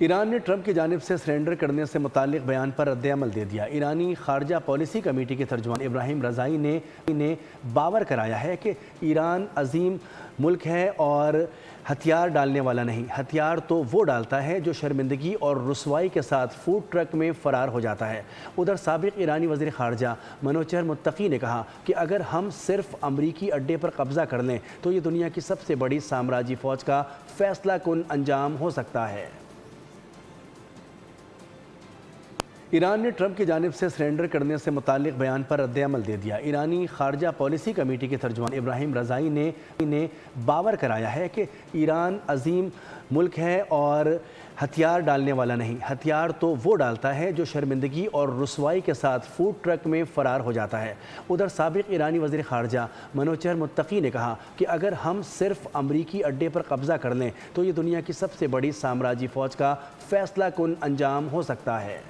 ایران نے ٹرمپ کی جانب سے سرنڈر کرنے سے متعلق بیان پر رد عمل دے دیا۔ ایرانی خارجہ پالیسی کمیٹی کے ترجمان ابراہیم رضائی نے باور کرایا ہے کہ ایران عظیم ملک ہے اور ہتھیار ڈالنے والا نہیں، ہتھیار تو وہ ڈالتا ہے جو شرمندگی اور رسوائی کے ساتھ فوڈ ٹرک میں فرار ہو جاتا ہے۔ ادھر سابق ایرانی وزیر خارجہ منوچہر متقی نے کہا کہ اگر ہم صرف امریکی اڈے پر قبضہ کر لیں تو یہ دنیا کی سب سے بڑی سامراجی فوج کا فیصلہ کن انجام ہو سکتا ہے۔ ایران نے ٹرمپ کی جانب سے سرنڈر کرنے سے متعلق بیان پر رد عمل دے دیا۔ ایرانی خارجہ پالیسی کمیٹی کے ترجمان ابراہیم رضائی نے باور کرایا ہے کہ ایران عظیم ملک ہے اور ہتھیار ڈالنے والا نہیں، ہتھیار تو وہ ڈالتا ہے جو شرمندگی اور رسوائی کے ساتھ فوڈ ٹرک میں فرار ہو جاتا ہے۔ ادھر سابق ایرانی وزیر خارجہ منوچہر متقی نے کہا کہ اگر ہم صرف امریکی اڈے پر قبضہ کر لیں تو یہ دنیا کی سب سے بڑی سامراجی فوج کا فیصلہ کن انجام ہو سکتا ہے۔